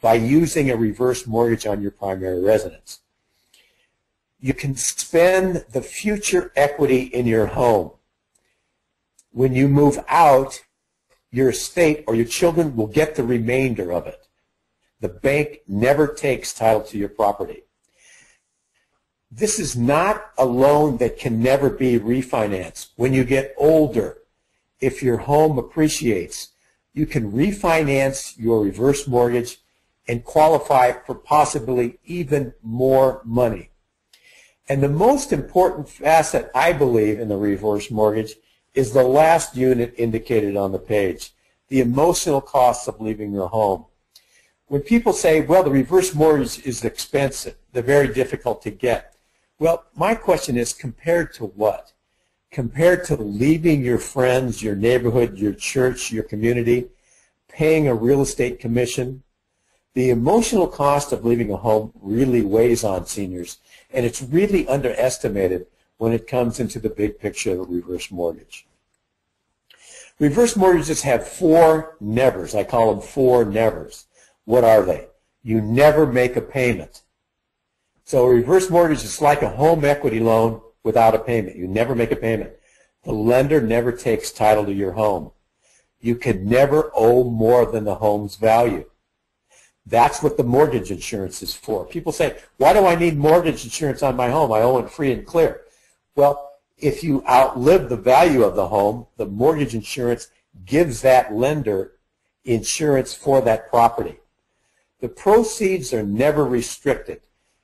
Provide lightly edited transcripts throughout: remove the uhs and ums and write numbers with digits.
by using a reverse mortgage on your primary residence. You can spend the future equity in your home. When you move out, your estate or your children will get the remainder of it. The bank never takes title to your property. This is not a loan that can never be refinanced. When you get older, if your home appreciates, you can refinance your reverse mortgage and qualify for possibly even more money. And the most important facet, I believe, in the reverse mortgage is the last unit indicated on the page, the emotional costs of leaving your home. When people say, well, the reverse mortgage is expensive, they're very difficult to get. Well, my question is, compared to what? Compared to leaving your friends, your neighborhood, your church, your community, paying a real estate commission, the emotional cost of leaving a home really weighs on seniors, and it's really underestimated when it comes into the big picture of a reverse mortgage. Reverse mortgages have four nevers. I call them four nevers. What are they? You never make a payment. So a reverse mortgage is like a home equity loan without a payment. You never make a payment. The lender never takes title to your home. You can never owe more than the home's value. That's what the mortgage insurance is for. People say, why do I need mortgage insurance on my home? I own it free and clear. Well, if you outlive the value of the home, the mortgage insurance gives that lender insurance for that property. The proceeds are never restricted.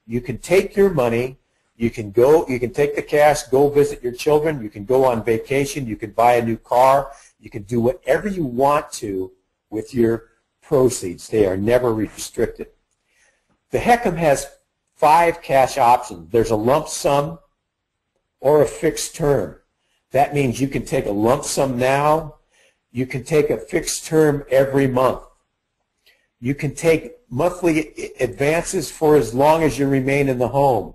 You can take your money, you can take the cash, go visit your children, you can go on vacation, you can buy a new car, you can do whatever you want to with your proceeds. They are never restricted. The HECM has 5 cash options. There's a lump sum or a fixed term. That means you can take a lump sum now. You can take a fixed term every month. You can take monthly advances for as long as you remain in the home.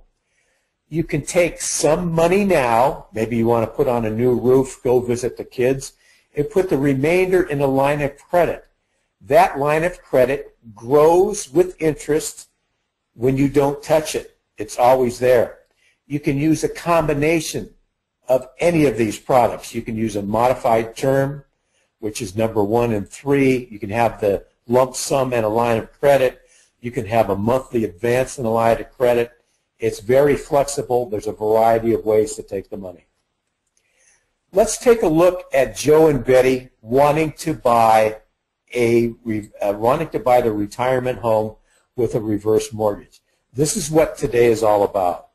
You can take some money now. Maybe you want to put on a new roof, go visit the kids, and put the remainder in a line of credit. That line of credit grows with interest when you don't touch it. It's always there. You can use a combination of any of these products. You can use a modified term, which is number 1 and 3. You can have the lump sum and a line of credit. You can have a monthly advance and a line of credit. It's very flexible. There's a variety of ways to take the money. Let's take a look at Joe and Betty wanting to buy the retirement home with a reverse mortgage. This is what today is all about.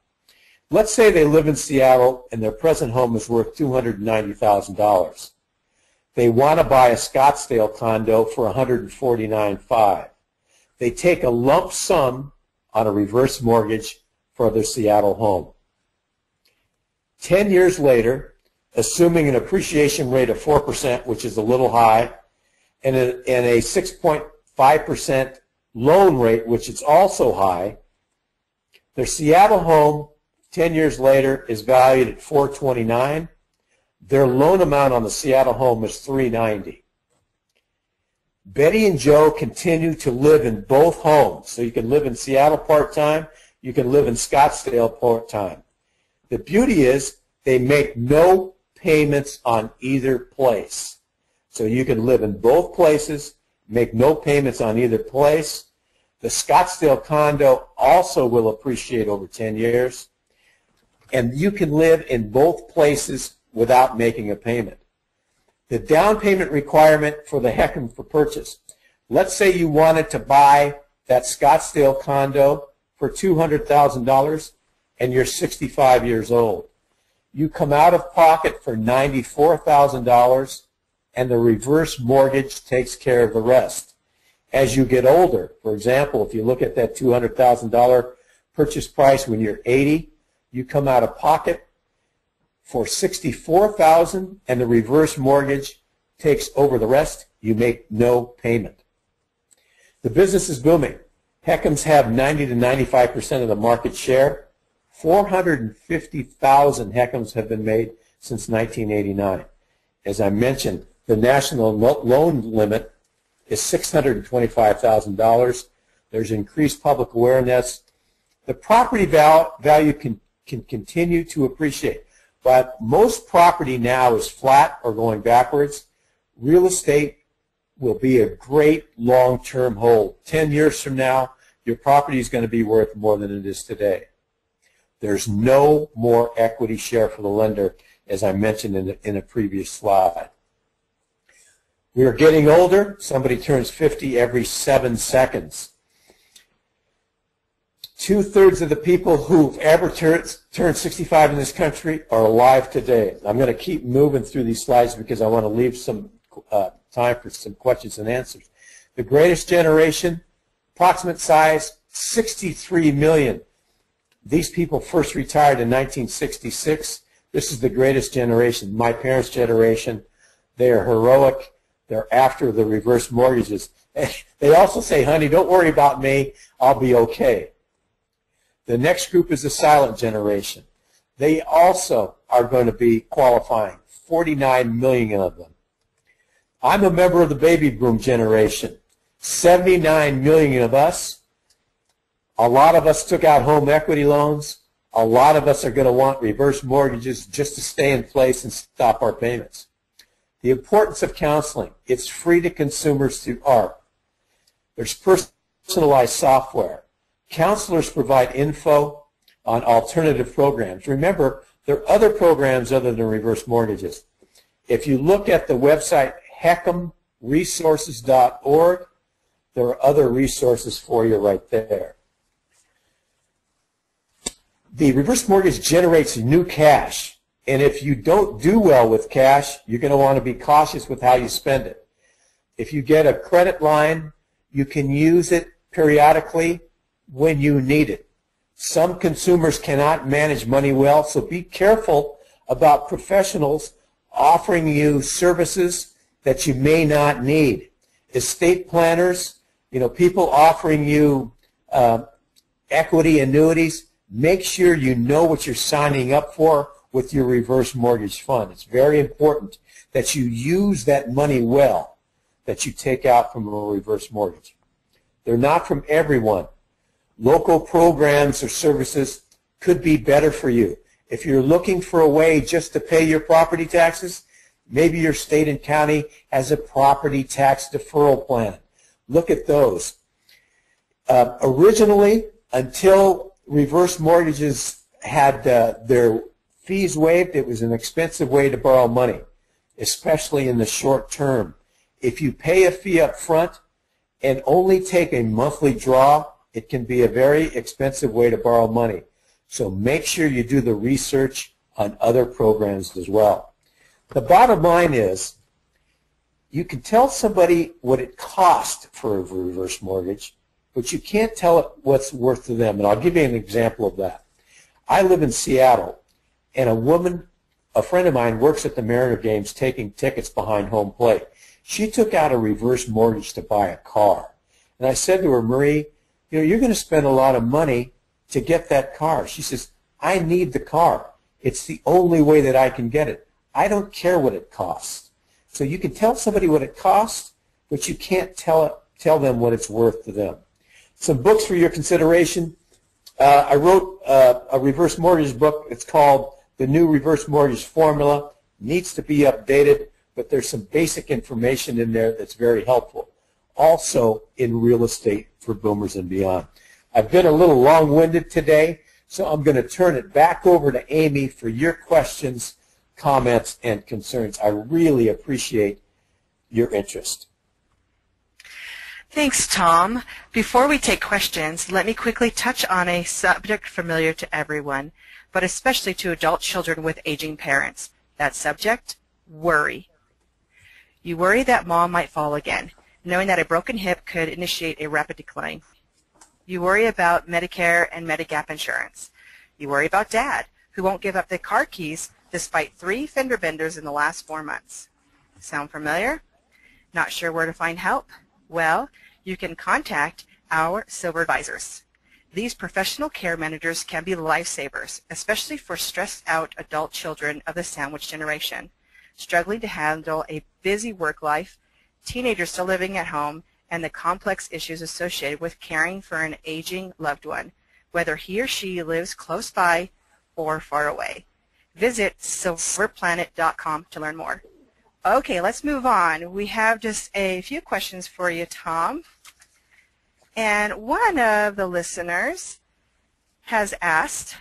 Let's say they live in Seattle and their present home is worth $290,000. They want to buy a Scottsdale condo for $149,500. They take a lump sum on a reverse mortgage for their Seattle home. 10 years later, assuming an appreciation rate of 4%, which is a little high, and a 6.5% loan rate, which is also high, their Seattle home 10 years later is valued at $429,000. Their loan amount on the Seattle home is $390,000. Betty and Joe continue to live in both homes. So you can live in Seattle part-time, you can live in Scottsdale part-time. The beauty is they make no payments on either place. So you can live in both places, make no payments on either place. The Scottsdale condo also will appreciate over 10 years. And you can live in both places without making a payment. The down payment requirement for the HECM for purchase. Let's say you wanted to buy that Scottsdale condo for $200,000 and you're 65 years old. You come out of pocket for $94,000 and the reverse mortgage takes care of the rest. As you get older, for example, if you look at that $200,000 purchase price when you're 80, you come out of pocket for $64,000 and the reverse mortgage takes over the rest. You make no payment. The business is booming. HECMs have 90 to 95% of the market share. 450,000 HECMs have been made since 1989. As I mentioned, the national loan limit is $625,000. There's increased public awareness. The property value can continue to appreciate. But most property now is flat or going backwards. Real estate will be a great long-term hold. 10 years from now, your property is going to be worth more than it is today. There's no more equity share for the lender, as I mentioned in a previous slide. We are getting older. Somebody turns 50 every 7 seconds. 2/3 of the people who've ever turned 65 in this country are alive today. I'm going to keep moving through these slides because I want to leave some time for some questions and answers. The greatest generation, approximate size, 63 million. These people first retired in 1966. This is the greatest generation, my parents' generation. They are heroic. They're after the reverse mortgages. They also say, honey, don't worry about me. I'll be okay. The next group is the silent generation. They also are going to be qualifying, 49 million of them. I'm a member of the baby boom generation, 79 million of us. A lot of us took out home equity loans. A lot of us are going to want reverse mortgages just to stay in place and stop our payments. The importance of counseling. It's free to consumers through ARP. There's personalized software. Counselors provide info on alternative programs. Remember, there are other programs other than reverse mortgages. If you look at the website heckhamresources.org, there are other resources for you right there. The reverse mortgage generates new cash, and if you don't do well with cash, you're going to want to be cautious with how you spend it. If you get a credit line, you can use it periodically when you need it. Some consumers cannot manage money well, so be careful about professionals offering you services that you may not need. Estate planners, people offering you equity annuities, make sure you know what you're signing up for with your reverse mortgage fund. It's very important that you use that money well that you take out from a reverse mortgage. They're not from everyone. Local programs or services could be better for you. If you're looking for a way just to pay your property taxes, maybe your state and county has a property tax deferral plan. Look at those. Originally, until reverse mortgages had their fees waived, it was an expensive way to borrow money, especially in the short term. If you pay a fee up front and only take a monthly draw, it can be a very expensive way to borrow money. So make sure you do the research on other programs as well. The bottom line is you can tell somebody what it costs for a reverse mortgage, but you can't tell it what's worth to them. And I'll give you an example of that. I live in Seattle, and a friend of mine works at the Mariner games taking tickets behind home plate. She took out a reverse mortgage to buy a car. And I said to her, Marie, you're going to spend a lot of money to get that car. She says, I need the car. It's the only way that I can get it. I don't care what it costs. So you can tell somebody what it costs, but you can't tell them what it's worth to them. Some books for your consideration. I wrote a reverse mortgage book. It's called The New Reverse Mortgage Formula. Needs to be updated, but there's some basic information in there that's very helpful. Also in Real Estate for Boomers and Beyond. I've been a little long-winded today, so I'm going to turn it back over to Amy for your questions, comments, and concerns. I really appreciate your interest. Thanks, Tom. Before we take questions, let me quickly touch on a subject familiar to everyone, but especially to adult children with aging parents. That subject, worry. You worry that mom might fall again, knowing that a broken hip could initiate a rapid decline. You worry about Medicare and Medigap insurance. You worry about dad, who won't give up the car keys despite 3 fender benders in the last 4 months. Sound familiar? Not sure where to find help? Well, you can contact our Silver Advisors. These professional care managers can be lifesavers, especially for stressed out adult children of the sandwich generation, struggling to handle a busy work life, teenagers still living at home, and the complex issues associated with caring for an aging loved one, whether he or she lives close by or far away. Visit silverplanet.com to learn more. Okay, let's move on. We have just a few questions for you, Tom. And one of the listeners has asked,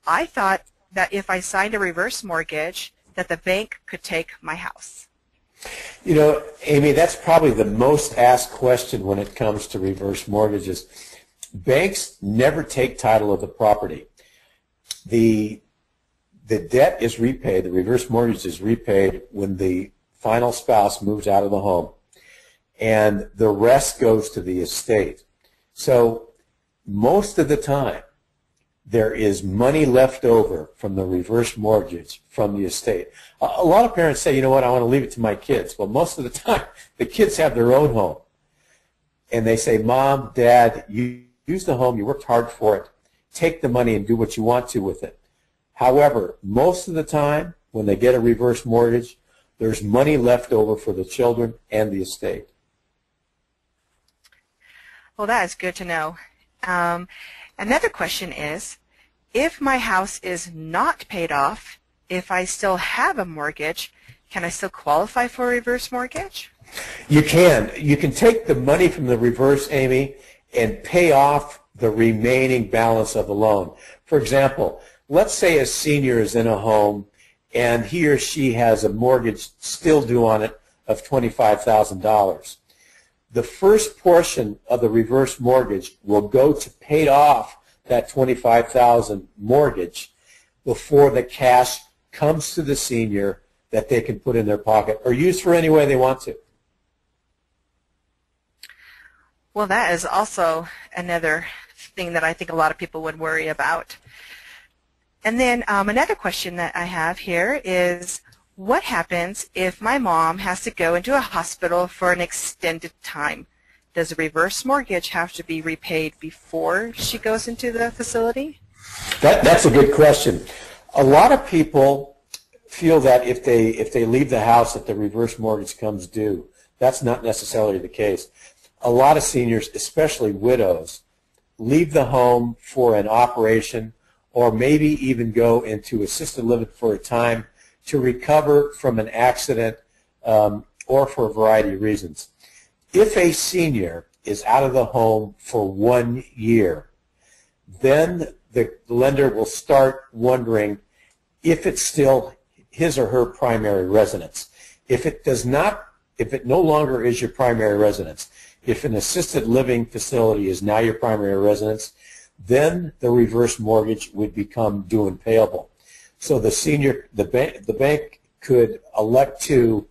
I thought that if I signed a reverse mortgage, that the bank could take my house. You know, Amy, that's probably the most asked question when it comes to reverse mortgages. Banks never take title of the property. The debt is repaid, the reverse mortgage is repaid when the final spouse moves out of the home, and the rest goes to the estate. So most of the time, there is money left over from the reverse mortgage from the estate. A lot of parents say, you know what, I want to leave it to my kids. Well, most of the time, the kids have their own home. And they say, Mom, Dad, you use the home, you worked hard for it. Take the money and do what you want to with it. However, most of the time, when they get a reverse mortgage, there's money left over for the children and the estate. Well, that is good to know. Another question is, if my house is not paid off, if I still have a mortgage, can I still qualify for a reverse mortgage? You can. You can take the money from the reverse, Amy, and pay off the remaining balance of the loan. For example, let's say a senior is in a home and he or she has a mortgage still due on it of $25,000. The first portion of the reverse mortgage will go to pay off that $25,000 mortgage before the cash comes to the senior that they can put in their pocket or use for any way they want to. Well, that is also another thing that I think a lot of people would worry about. And then another question that I have here is, what happens if my mom has to go into a hospital for an extended time? Does a reverse mortgage have to be repaid before she goes into the facility? That's a good question. A lot of people feel that if they leave the house that the reverse mortgage comes due. That's not necessarily the case. A lot of seniors, especially widows, leave the home for an operation or maybe even go into assisted living for a time to recover from an accident or for a variety of reasons. If a senior is out of the home for 1 year, then the lender will start wondering if it's still his or her primary residence. If it no longer is your primary residence, if an assisted living facility is now your primary residence, then the reverse mortgage would become due and payable. So the bank could elect to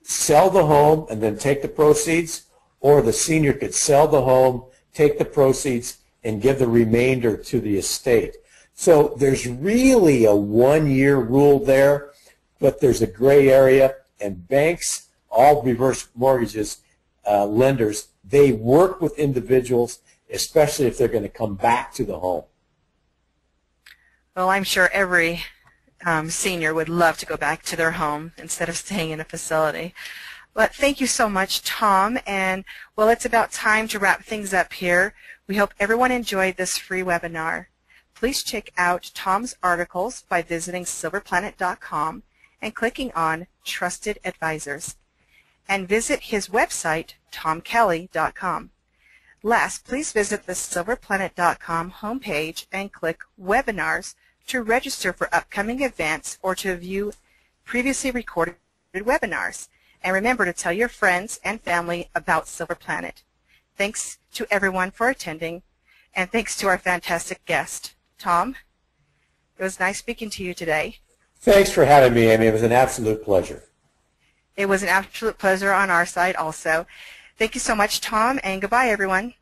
sell the home and then take the proceeds, or the senior could sell the home, take the proceeds, and give the remainder to the estate. So there's really a 1 year rule there, but there's a gray area, and banks, all reverse mortgages, lenders, they work with individuals, especially if they're going to come back to the home. Well, I'm sure every senior would love to go back to their home instead of staying in a facility. But thank you so much, Tom. And, well, it's about time to wrap things up here. We hope everyone enjoyed this free webinar. Please check out Tom's articles by visiting silverplanet.com and clicking on Trusted Advisors. And visit his website, tomkelly.com. Last, please visit the silverplanet.com homepage and click Webinars to register for upcoming events or to view previously recorded webinars. And remember to tell your friends and family about Silver Planet. Thanks to everyone for attending, and thanks to our fantastic guest, Tom. It was nice speaking to you today. Thanks for having me, Amy. It was an absolute pleasure. It was an absolute pleasure on our side also. Thank you so much, Tom, and goodbye, everyone.